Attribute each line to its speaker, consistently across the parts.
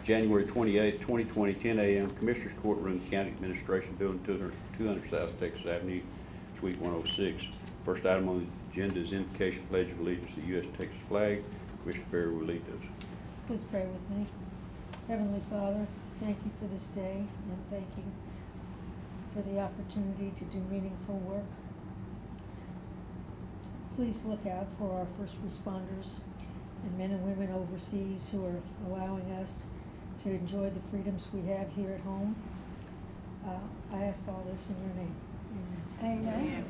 Speaker 1: January 28th, 2020, 10 a.m., Commissioners Courtroom, County Administration Building, 200 South Texas Avenue, Suite 106. First item on the agenda is invocation pledge of allegiance to the U.S. Texas flag. Commissioner Berry will lead those.
Speaker 2: Please pray with me. Heavenly Father, thank you for this day, and thank you for the opportunity to do meaningful work. Please look out for our first responders and men and women overseas who are allowing us to enjoy the freedoms we have here at home. I ask all this in your name. Amen.
Speaker 3: Amen.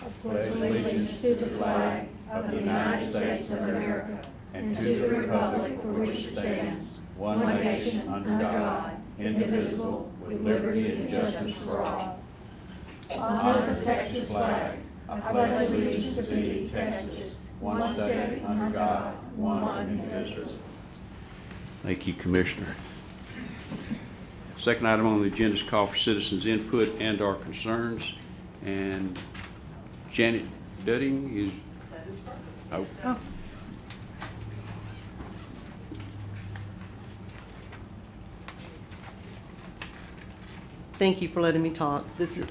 Speaker 2: I pledge allegiance to the flag of the United States of America and to the republic for which it stands, one nation, under God, indivisible, with liberty and justice for all. Honor the Texas flag. I pledge allegiance to thee, Texas, one state, under God, one indivisible.
Speaker 1: Thank you, Commissioner. Second item on the agenda is call for citizens' input and our concerns. And Janet Dudding is. Oh.
Speaker 4: Thank you for letting me talk.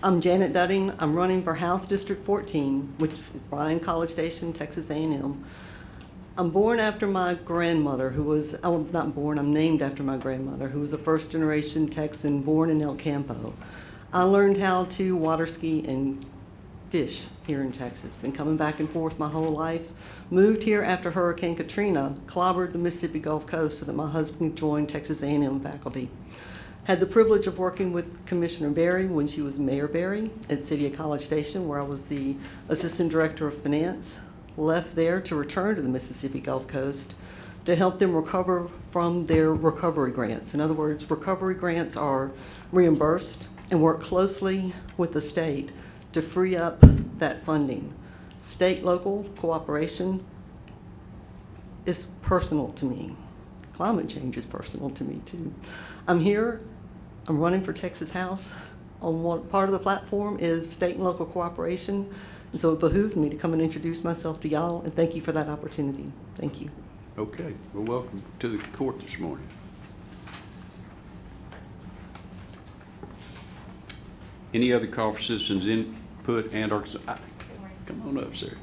Speaker 4: I'm Janet Dudding. I'm running for House District 14, which is Bryan College Station, Texas A&M. I'm born after my grandmother, who was, oh, not born, I'm named after my grandmother, who was a first-generation Texan born in El Campo. I learned how to water ski and fish here in Texas. Been coming back and forth my whole life. Moved here after Hurricane Katrina clobbered the Mississippi Gulf Coast so that my husband joined Texas A&M faculty. Had the privilege of working with Commissioner Berry when she was Mayor Berry at City of College Station, where I was the Assistant Director of Finance. Left there to return to the Mississippi Gulf Coast to help them recover from their recovery grants. In other words, recovery grants are reimbursed and work closely with the state to free up that funding. State-local cooperation is personal to me. Climate change is personal to me too. I'm here, I'm running for Texas House. On one part of the platform is state and local cooperation. And so it behooved me to come and introduce myself to y'all, and thank you for that opportunity. Thank you.
Speaker 1: Okay. Well, welcome to the court this morning. Any other call for citizens' input and or come on up, sir.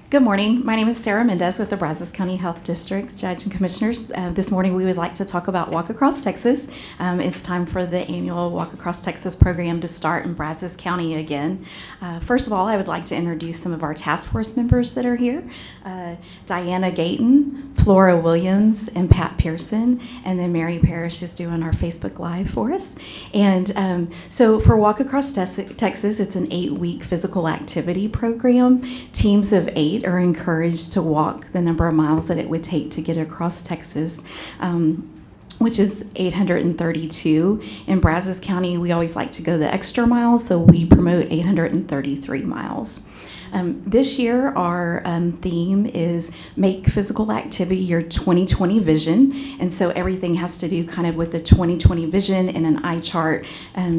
Speaker 3: Good morning. My name is Sarah Mendez with the Brazos County Health District. Judge and Commissioners, this morning we would like to talk about Walk Across Texas. It's time for the annual Walk Across Texas program to start in Brazos County again. First of all, I would like to introduce some of our task force members that are here. Diana Gayton, Flora Williams, and Pat Pearson, and then Mary Parrish is doing our Facebook Live for us. And so for Walk Across Texas, it's an 8-week physical activity program. Teams of 8 are encouraged to walk the number of miles that it would take to get across Texas, which is 832. In Brazos County, we always like to go the extra mile, so we promote 833 miles. This year, our theme is Make Physical Activity Your 2020 Vision, and so everything has to do kind of with the 2020 vision and an eye chart.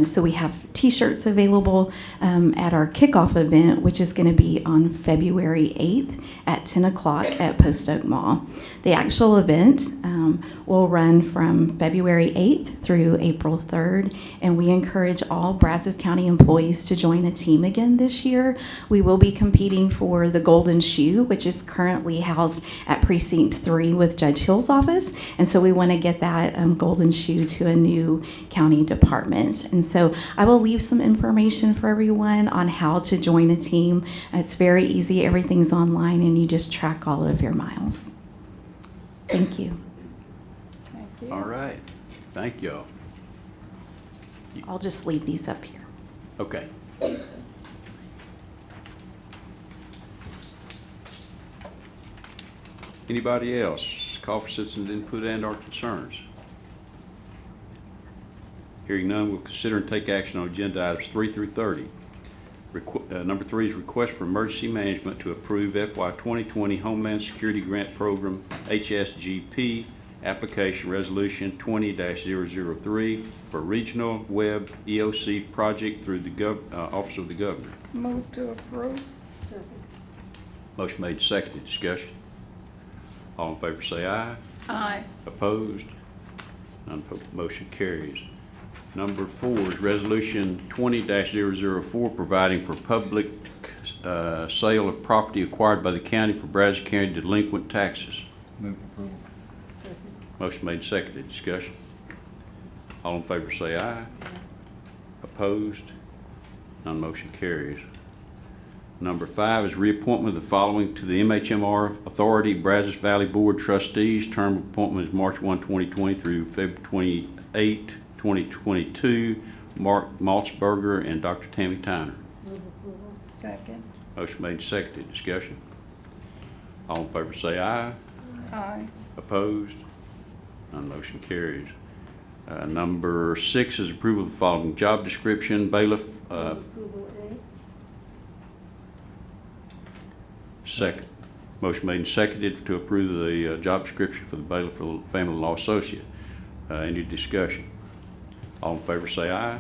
Speaker 3: So we have t-shirts available at our kickoff event, which is going to be on February 8th at 10 o'clock at Post Oak Mall. The actual event will run from February 8th through April 3rd, and we encourage all Brazos County employees to join a team again this year. We will be competing for the Golden Shoe, which is currently housed at Precinct 3 with Judge Hill's office, and so we want to get that Golden Shoe to a new county department. And so I will leave some information for everyone on how to join a team. It's very easy. Everything's online, and you just track all of your miles. Thank you.
Speaker 2: Thank you.
Speaker 1: All right. Thank y'all.
Speaker 3: I'll just leave these up here.
Speaker 1: Okay. Anybody else? Call for citizens' input and or concerns. Hearing none, we'll consider and take action on agenda items 3 through 30. Number 3 is request for emergency management to approve FY 2020 Homeland Security Grant Program HSGP application resolution 20-003 for regional web EOC project through the Office of the Governor.
Speaker 2: Move to approve.
Speaker 1: Motion made, seconded. Discussion. All in favor say aye.
Speaker 2: Aye.
Speaker 1: Opposed? None. Motion carries. Number 4 is Resolution 20-004, providing for public sale of property acquired by the county for Brazos County delinquent taxes.
Speaker 2: Move approval.
Speaker 1: Motion made, seconded. Discussion. All in favor say aye. Opposed? None. Motion carries. Number 5 is reappointment of the following to the MHMR Authority Brazos Valley Board Trustees. Term of appointment is March 1, 2020 through February 28, 2022. Mark Maltzberger and Dr. Tammy Tyner.
Speaker 2: Second.
Speaker 1: Motion made, seconded. Discussion. All in favor say aye.
Speaker 2: Aye.
Speaker 1: Opposed? None. Motion carries. Number 6 is approval of the following job description. Bailiff. Second. Motion made and seconded to approve the job description for the bailiff for the family law associate. Any discussion? All in favor say aye.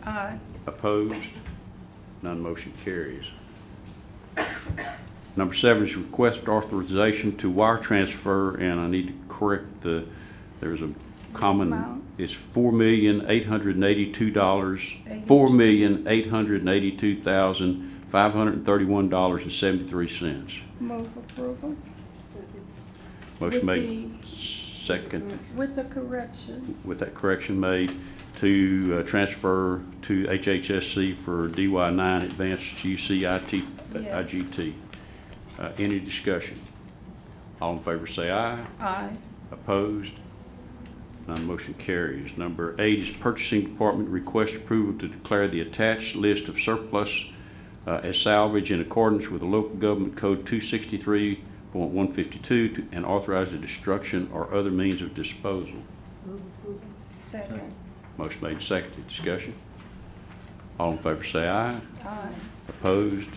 Speaker 2: Aye.
Speaker 1: Opposed? None. Motion carries. Number 7 is request authorization to wire transfer, and I need to correct there's a common,
Speaker 2: Amount?
Speaker 1: it's $4,882, $4,882,531.73.
Speaker 2: Move approval.
Speaker 1: Motion
Speaker 2: With
Speaker 1: made, second,
Speaker 2: With the correction.
Speaker 1: with that correction made, to transfer to HHSC for DY9 Advanced UCIT
Speaker 2: Yes.
Speaker 1: IGT. Any discussion? All in favor say aye.
Speaker 2: Aye.
Speaker 1: Opposed? None. Motion carries. Number 8 is Purchasing Department request approval to declare the attached list of surplus as salvage in accordance with the Local Government Code 263.152 and authorize the destruction or other means of disposal.
Speaker 2: Second.
Speaker 1: Motion made, seconded. Discussion. All in favor say aye.
Speaker 2: Aye.
Speaker 1: Opposed?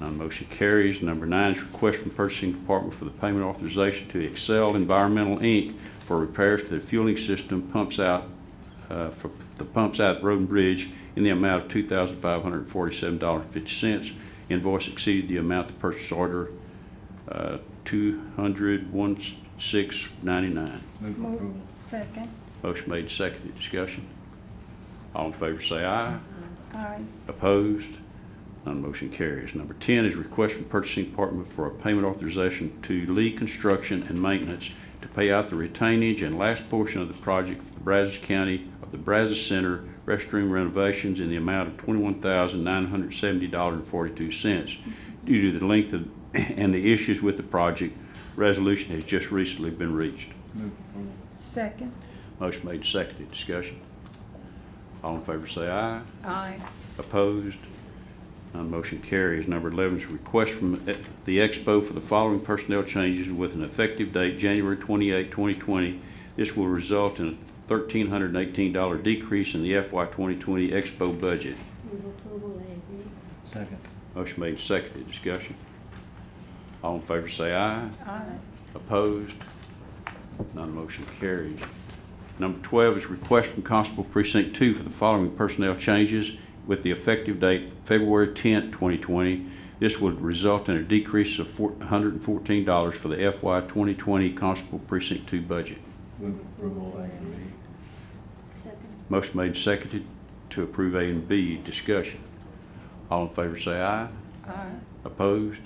Speaker 1: None. Motion carries. Number 9 is request from Purchasing Department for the payment authorization to Excel Environmental, Inc. for repairs to the fueling system pumps out for the pumps out Road and Bridge in the amount of $2,547.50. Invoice exceeded the amount of the purchase order, $201,699.
Speaker 2: Move. Second.
Speaker 1: Motion made, seconded. Discussion. All in favor say aye.
Speaker 2: Aye.
Speaker 1: Opposed? None. Motion carries. Number 10 is request from Purchasing Department for a payment authorization to Lee Construction and Maintenance to pay out the retainage and last portion of the project for the Brazos County of the Brazos Center restroom renovations in the amount of $21,970.42. Due to the length of and the issues with the project, resolution has just recently been reached.
Speaker 2: Second.
Speaker 1: Motion made, seconded. Discussion. All in favor say aye.
Speaker 2: Aye.
Speaker 1: Opposed? None. Motion carries. Number 11 is request from the Expo for the following personnel changes with an effective date January 28, 2020. This will result in a $1,318 decrease in the FY 2020 Expo budget.
Speaker 2: Second.
Speaker 1: Motion made, seconded. Discussion. All in favor say aye.
Speaker 2: Aye.
Speaker 1: Opposed? None. Motion carries. Number 12 is request from Constable Precinct 2 for the following personnel changes with the effective date February 10, 2020. This would result in a decrease of $114 for the FY 2020 Constable Precinct 2 budget.
Speaker 2: Move approval A and B.
Speaker 1: Motion made, seconded to approve A and B. Discussion. All in favor say aye.
Speaker 2: Aye.
Speaker 1: Opposed?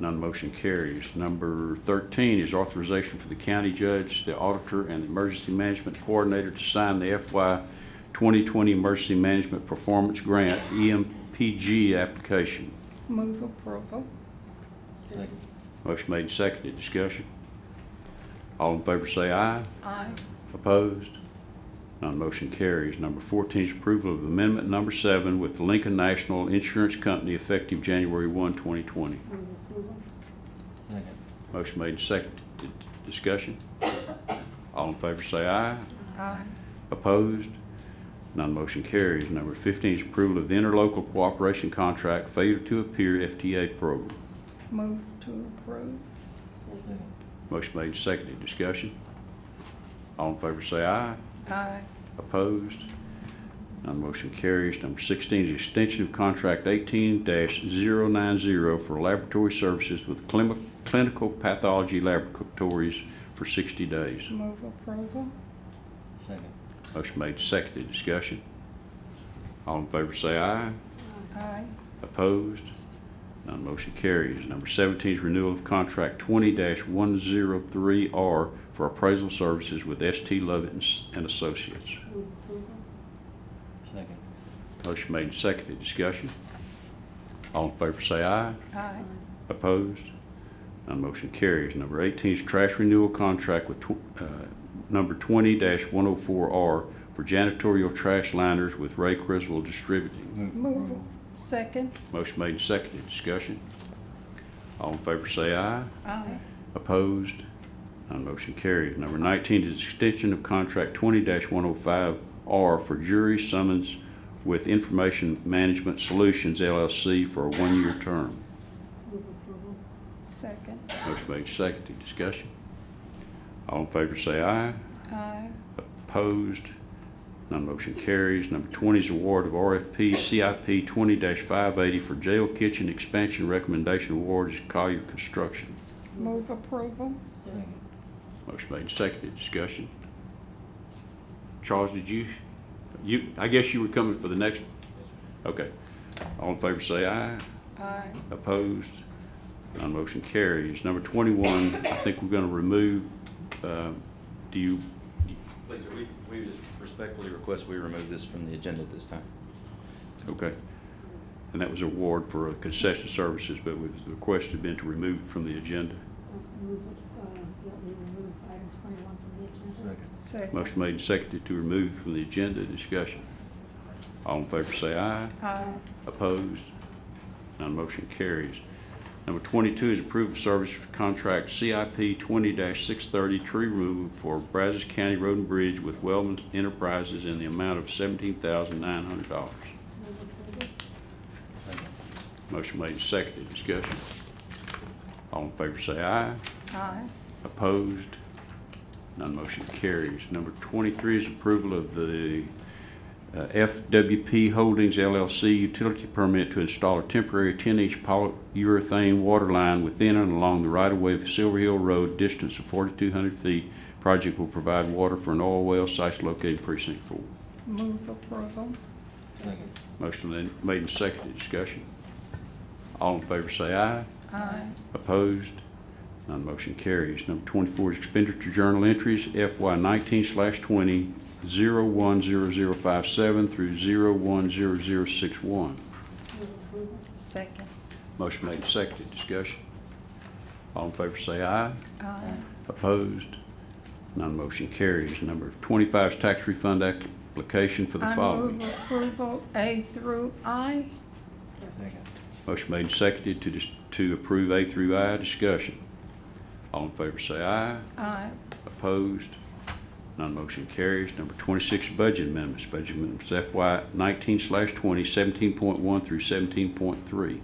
Speaker 1: None. Motion carries. Number 13 is authorization for the county judge, the auditor, and the emergency management coordinator to sign the FY 2020 Emergency Management Performance Grant, EMPG application.
Speaker 2: Move approval.
Speaker 5: Second.
Speaker 1: Motion made, seconded. Discussion. All in favor say aye.
Speaker 2: Aye.
Speaker 1: Opposed? None. Motion carries. Number 14 is approval of amendment number 7 with the Lincoln National Insurance Company effective January 1, 2020.
Speaker 5: Second.
Speaker 1: Motion made, seconded. Discussion. All in favor say aye.
Speaker 2: Aye.
Speaker 1: Opposed? None. Motion carries. Number 15 is approval of the interlocal cooperation contract failure to appear FTA program.
Speaker 2: Move to approve.
Speaker 5: Second.
Speaker 1: Motion made, seconded. Discussion. All in favor say aye.
Speaker 2: Aye.
Speaker 1: Opposed? None. Motion carries. Number 16 is extension of contract 18-090 for laboratory services with clinical pathology laboratories for 60 days.
Speaker 2: Move approval.
Speaker 5: Second.
Speaker 1: Motion made, seconded. Discussion. All in favor say aye.
Speaker 2: Aye.
Speaker 1: Opposed? None motion carries. Number 17 is renewal of contract 20-103R for appraisal services with S.T. Lovett and Associates.
Speaker 5: Second.
Speaker 1: Motion made and seconded. Discussion. All in favor say aye.
Speaker 2: Aye.
Speaker 1: Opposed? None motion carries. Number 18 is trash renewal contract with number 20-104R for janitorial trash liners with Ray Criswell Distributing.
Speaker 2: Move. Second.
Speaker 1: Motion made and seconded. Discussion. All in favor say aye.
Speaker 2: Aye.
Speaker 1: Opposed? None motion carries. Number 19 is extension of contract 20-105R for jury summons with Information Management Solutions LLC for a 1-year term.
Speaker 2: Second.
Speaker 1: Motion made, seconded. Discussion. All in favor say aye.
Speaker 2: Aye.
Speaker 1: Opposed? None motion carries. Number 20 is award of RFP CIP 20-580 for jail kitchen expansion recommendation award is Collier Construction.
Speaker 2: Move approval.
Speaker 5: Second.
Speaker 1: Motion made, seconded. Discussion. Charles, did you, I guess you were coming for the next? Okay. All in favor say aye.
Speaker 2: Aye.
Speaker 1: Opposed? None motion carries. Number 21, I think we're going to remove, do you,
Speaker 6: Please, sir, we just respectfully request we remove this from the agenda at this time.
Speaker 1: okay. And that was award for concession services, but the request had been to remove it from the agenda.
Speaker 7: Move, that we remove item 21 from the agenda.
Speaker 5: Second.
Speaker 2: Second.
Speaker 1: Motion made and seconded to remove from the agenda. Discussion. All in favor say aye.
Speaker 2: Aye.
Speaker 1: Opposed? None motion carries. Number 22 is approval of service for contract CIP 20-630 tree removal for Brazos County Road and Bridge with Wellman Enterprises in the amount of $17,900.
Speaker 7: Move approval.
Speaker 5: Second.
Speaker 1: Motion made and seconded. Discussion. All in favor say aye.
Speaker 2: Aye.
Speaker 1: Opposed? None motion carries. Number 23 is approval of the FWP Holdings LLC utility permit to install a temporary 10-inch polyurethane water line within and along the right-of-way of Silver Hill Road, distance of 4,200 feet. Project will provide water for an oil well site located precinct 4.
Speaker 2: Move approval.
Speaker 5: Second.
Speaker 1: Motion made and seconded. Discussion. All in favor say aye.
Speaker 2: Aye.
Speaker 1: Opposed? None motion carries. Number 24 is expenditure journal entries, FY 19/20, 010057 through 010061.
Speaker 7: Move approval.
Speaker 2: Second.
Speaker 1: Motion made and seconded. Discussion. All in favor say aye.
Speaker 2: Aye.
Speaker 1: Opposed? None motion carries. Number 25 is tax refund application for the
Speaker 2: I
Speaker 1: following.
Speaker 2: move approval A through I.
Speaker 5: Second.
Speaker 1: Motion made and seconded to approve A through I. Discussion. All in favor say aye.
Speaker 2: Aye.
Speaker 1: Opposed? None motion carries. Number 26, budget amendments. Budget amendments FY 19/20, 17.1 through 17.3.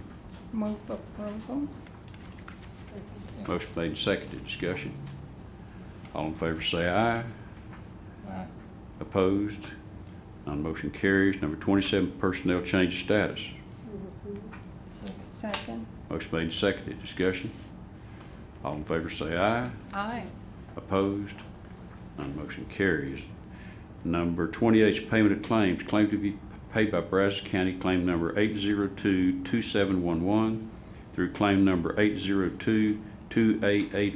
Speaker 2: Move approval.
Speaker 7: Second.
Speaker 1: Motion made and seconded. Discussion. All in favor say aye.
Speaker 5: Aye.
Speaker 1: Opposed? None motion carries. Number 27, personnel change of status.
Speaker 7: Move approval.
Speaker 5: Second.
Speaker 2: Second.
Speaker 1: Motion made and seconded. Discussion. All in favor say aye.
Speaker 2: Aye.
Speaker 1: Opposed? None motion carries. Number 28 is payment of claims. Claim to be paid by Brazos County, claim number 8022711 through claim number 8022881.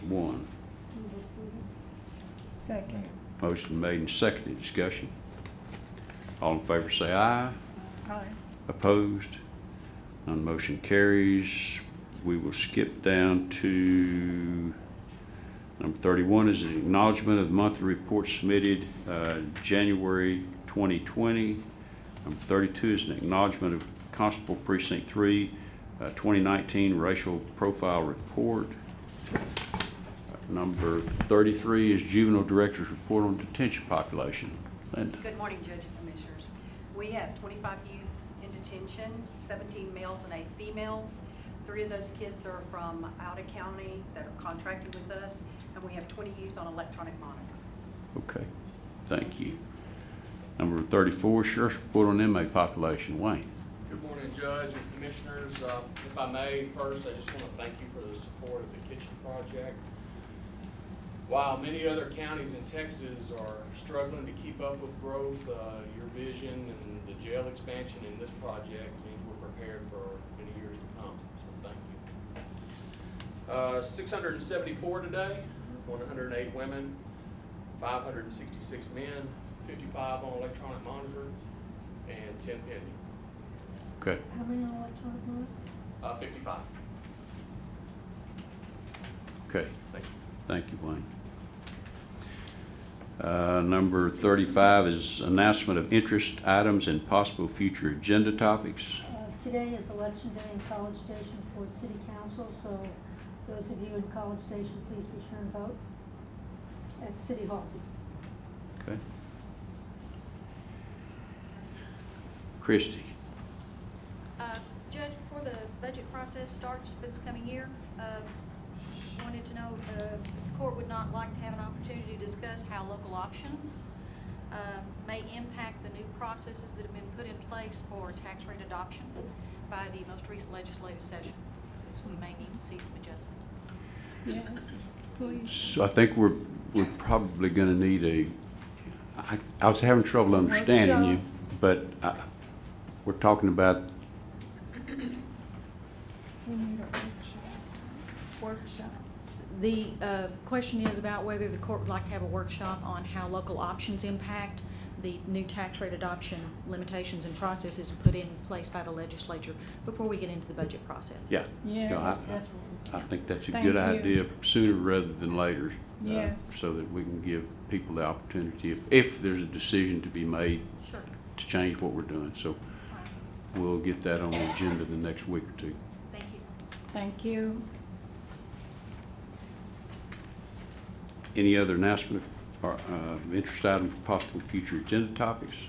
Speaker 7: Move approval.
Speaker 2: Second.
Speaker 1: Motion made and seconded. Discussion. All in favor say aye.
Speaker 2: Aye.
Speaker 1: Opposed? None motion carries. We will skip down to number 31 is an acknowledgement of the monthly report submitted January 2020. Number 32 is an acknowledgement of Constable Precinct 3 2019 racial profile report. Number 33 is Juvenile Director's Report on Detention Population. Linda.
Speaker 8: Good morning, Judge and Commissioners. We have 25 youth in detention, 17 males and 8 females. 3 of those kids are from out of county that are contracted with us, and we have 20 youth on electronic monitor.
Speaker 1: Okay, thank you. Number 34, Sheriff's Report on Inmate Population. Wayne.
Speaker 9: Good morning, Judge and Commissioners. If I may, first, I just want to thank you for the support of the kitchen project. While many other counties in Texas are struggling to keep up with growth, your vision and the jail expansion in this project means we're prepared for many years to come. So thank you. 674 today, 108 women, 566 men, 55 on electronic monitor, and 10 pending.
Speaker 1: Okay.
Speaker 7: How many on electronic monitoring?
Speaker 9: 55.
Speaker 1: Okay.
Speaker 9: Thank you.
Speaker 1: Thank you, Wayne. Number 35 is announcement of interest items and possible future agenda topics.
Speaker 7: Today is election day in College Station for city council, so those of you in College Station, please be sure and vote at City Hall.
Speaker 1: Okay. Christie.
Speaker 10: Judge, before the budget process starts for this coming year, wanted to know if the court would not like to have an opportunity to discuss how local options may impact the new processes that have been put in place for tax rate adoption by the most recent legislative session. So we may need to see some adjustment.
Speaker 7: Yes, please.
Speaker 1: So I think we're probably going to need I was having trouble understanding you, but we're talking about.
Speaker 7: We need a workshop.
Speaker 10: The question is about whether the court would like to have a workshop on how local options impact the new tax rate adoption limitations and processes put in place by the legislature before we get into the budget process.
Speaker 1: Yeah.
Speaker 7: Yes,
Speaker 1: No,
Speaker 7: definitely.
Speaker 1: I think that's a
Speaker 7: Thank
Speaker 1: good
Speaker 7: you.
Speaker 1: idea sooner rather than later.
Speaker 7: Yes.
Speaker 1: So that we can give people the opportunity, if there's a decision to be made,
Speaker 10: Sure.
Speaker 1: to change what we're doing. So we'll get that on the agenda the next week or two.
Speaker 10: Thank you.
Speaker 7: Thank you.
Speaker 1: Any other announcement or interest item for possible future agenda topics?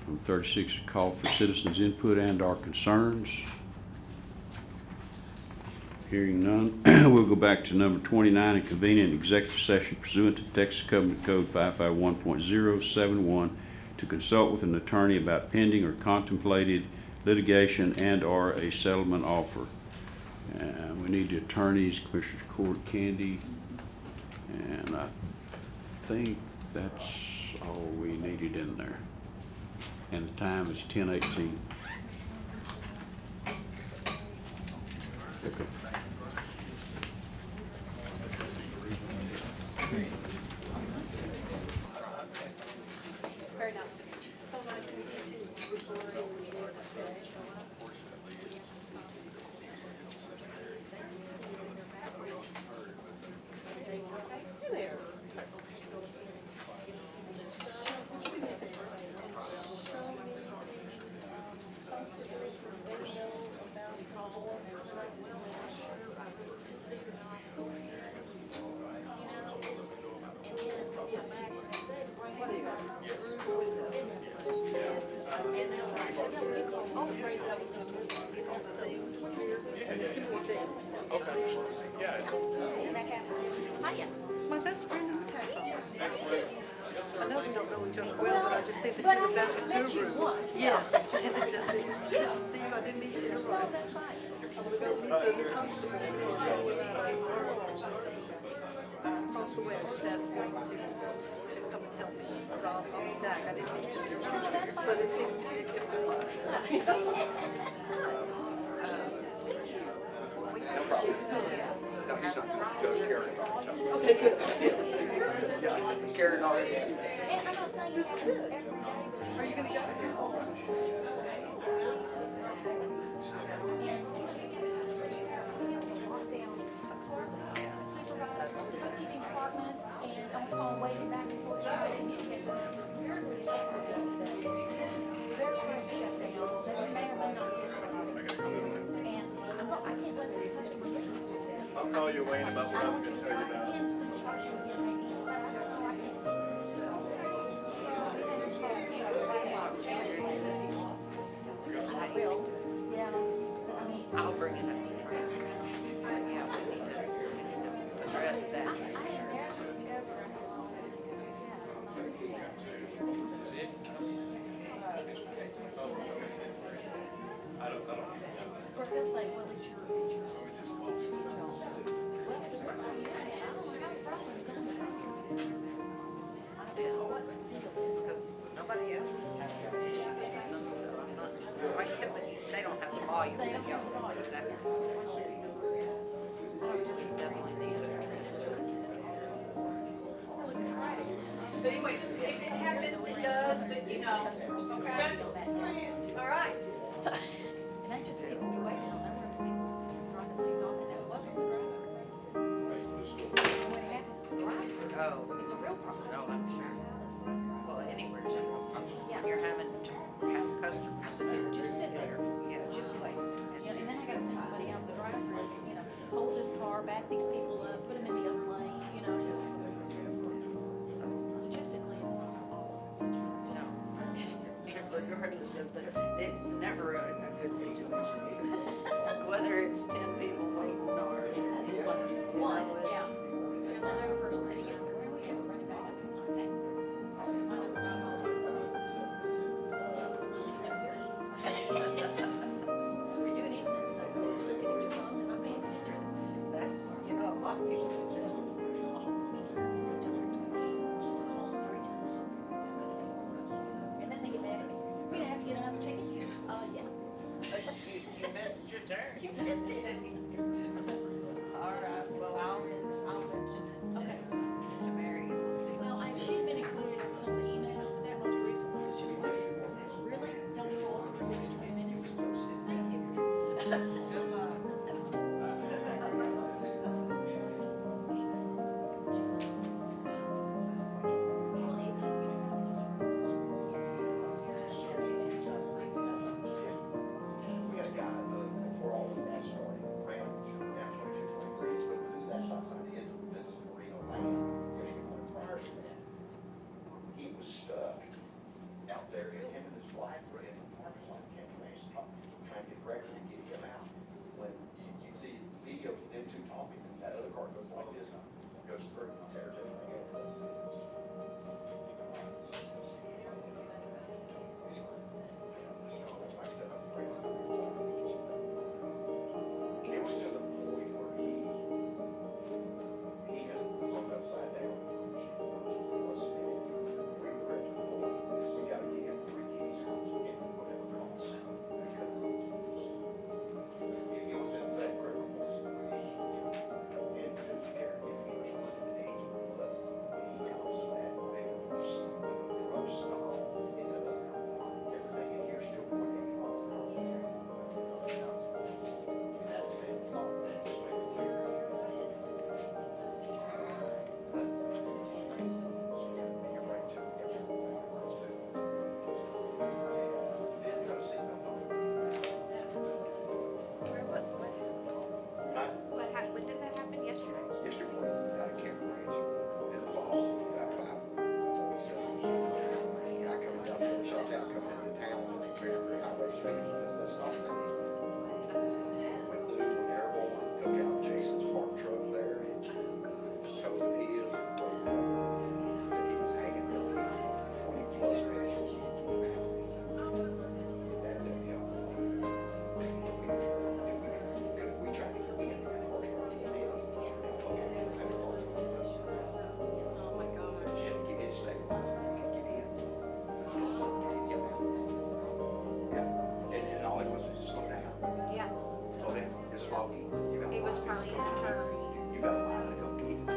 Speaker 1: Number 36, a call for citizens' input and/or concerns. Hearing none, we'll go back to number 29 and convene an executive session pursuant to Texas Covenant Code 551.071 to consult with an attorney about pending or contemplated litigation and/or a settlement offer. We need the attorneys, Commissioners Court, Candy, and I think that's all we needed in there. And the time is 10:18. Okay.
Speaker 8: Very nice to meet you. So nice to meet you too. There.
Speaker 4: My best friend in the tax office. I know we don't know each other well, but I just think that you're the best guru. Yes, Janet Dudley. It's good to see you. I didn't mean to interrupt. I'm going to go meet the constable and tell you about across the way. I just asked me to come and help me. So I'll be back. I didn't mean to interrupt, but it seems to be a gift of mine. She's good.
Speaker 2: No, he's not. Go to Karen.
Speaker 4: Okay, good.
Speaker 2: Yeah, Karen already.
Speaker 4: This is it. Are you going to go?
Speaker 2: I'll call you, Wayne, about what I was going to tell you about.
Speaker 11: I'll bring it up to you. Yeah, we need to address that.
Speaker 10: Of course, they'll say, well, it's your they don't have the volume.
Speaker 8: But anyway, just if it happens, it does, but you know, okay? All right.
Speaker 10: And that's just people waiting on them, people dropping things off. And it wasn't the driver. When it happens to the driver,
Speaker 11: Oh,
Speaker 10: it's a real problem.
Speaker 11: no, I'm sure. Well, anywhere's a real problem.
Speaker 10: Yeah.
Speaker 11: You're having to have customers sit there.
Speaker 10: Just sit there,
Speaker 11: Yeah.
Speaker 10: just wait. You know, and then I gotta send somebody out the driver, you know, hold this car, back these people up, put them in the other lane, you know. Logistically, it's not a
Speaker 11: No. Regardless of it's never a good situation. Whether it's 10 people waiting or
Speaker 10: one, yeah. And another person sitting out there, we have to run it back up and like that. My number, not all. We're doing it, so it's looking at your phones and not paying attention.
Speaker 11: that's, you know, a lot of people do that.
Speaker 10: And then they get mad at me. We're gonna have to get another ticket. Yeah.
Speaker 11: You missed your turn.
Speaker 10: You missed it.
Speaker 11: All right, well, I'll mention it
Speaker 10: Okay.
Speaker 11: to Mary.
Speaker 10: Well, she's been included in some of the emails, but that most recent one is just like, really? Don't pause for at least 20 minutes. Thank you.
Speaker 11: Good luck.
Speaker 12: We had a guy, before all of that started, around down 22, 23, he's going to do that stop sign into this Marino Lane. Yesterday morning, prior to that, he was stuck out there, and him and his wife were in the parking lot, trying to get Gregory to get him out. When you see videos of them two talking, and that other car goes like this, goes through, tears everything else. Like I said, I'm afraid. It was to the point where he had hung upside down. We were at the point, we gotta get him free keys and whatever costs. Because it was in that critical point where he, and to care if he was running the 80 plus, and he comes to that big rough stop into the, everything in here still going 80 miles an hour. And that's the thing, that just makes sense. But you're right too. Didn't have a seatbelt on. Huh?
Speaker 8: When did that happen? Yesterday?
Speaker 12: Yesterday morning, out of Camp Ranch, in the fall, about 5:47. Guy coming down from the shop town, coming into town, very, very highway speed, that's the stop sign. Went through, went airborne, took out Jason's parked truck there, towed his, and he was hanging there for 20 plus minutes. That didn't help. We tried to get in before it started to get in.
Speaker 10: Oh, my gosh.
Speaker 12: Had to get it stabilized, we could get in. Yeah, and all it was slow down,
Speaker 8: Yeah.
Speaker 12: slow down, it's foggy. You got
Speaker 8: He was
Speaker 12: lights.
Speaker 8: probably in a hurry.
Speaker 12: You got a line to go to kids.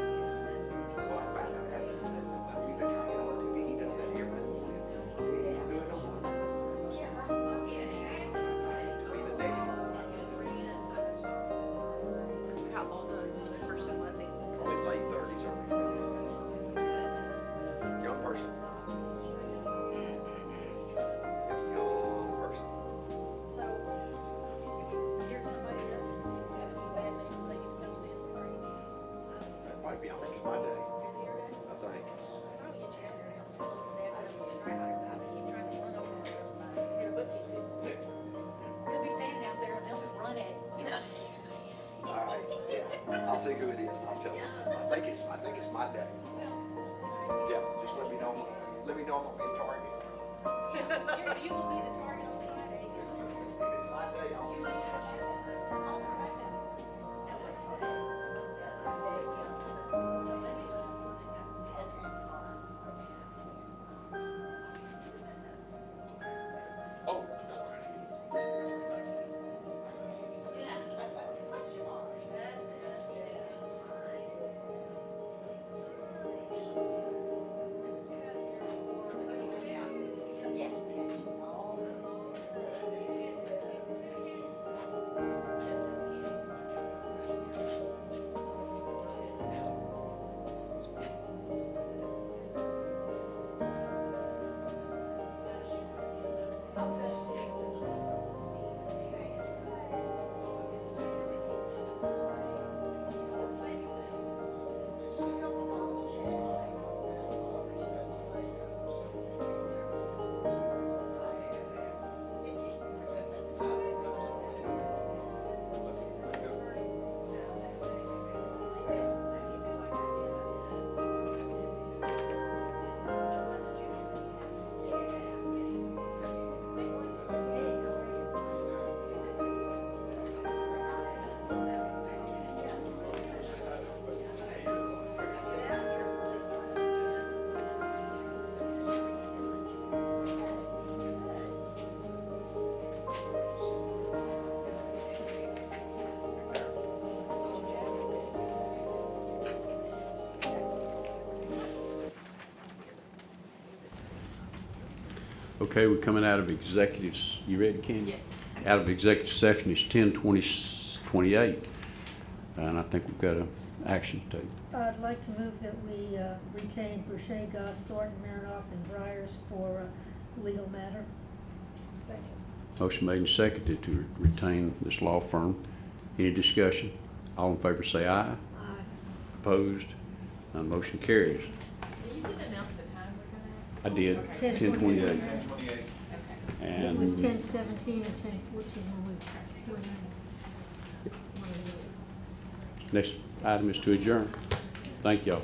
Speaker 12: Well, I found out after that, well, we've been trying to get on TV, he does that every morning. He ain't doing no more. To be the negative,
Speaker 8: How old a person was he?
Speaker 12: probably late 30s, early 40s. Young person. Young person.
Speaker 10: So, here's somebody that had a bad thing, they need to come see us and pray.
Speaker 12: That might be, I think it's my day, I think.
Speaker 10: I'll get you out there. Since it's the day I don't drive out, I keep trying to run over in a bookcase. They'll be standing out there and they'll just run at it, you know?
Speaker 12: All right, yeah, I'll see who it is, and I'll tell you. I think it's my day. Yeah, just let me know if I'm being targeted.
Speaker 10: You will be the target on that day.
Speaker 12: If it's my day, I'll
Speaker 10: You
Speaker 12: be
Speaker 10: will.
Speaker 12: targeted.
Speaker 10: All right now. That was-
Speaker 12: Oh.
Speaker 1: Okay, we're coming out of executives. You ready, Ken?
Speaker 11: Yes.
Speaker 1: Out of executive session is 10:28, and I think we've got an action to take.
Speaker 7: I'd like to move that we retain Boucher, Goss, Thornton, Marinoff, and Briars for legal matter. Second.
Speaker 1: Motion made and seconded to retain this law firm. Any discussion? All in favor say aye.
Speaker 7: Aye.
Speaker 1: Opposed? None motion carries.
Speaker 11: You did announce the time we're gonna.
Speaker 1: I did,
Speaker 7: Okay.
Speaker 1: 10:28.
Speaker 11: Okay.
Speaker 7: It was
Speaker 1: And
Speaker 7: 10:17 or 10:14 when we were in.
Speaker 1: next item is to adjourn. Thank y'all.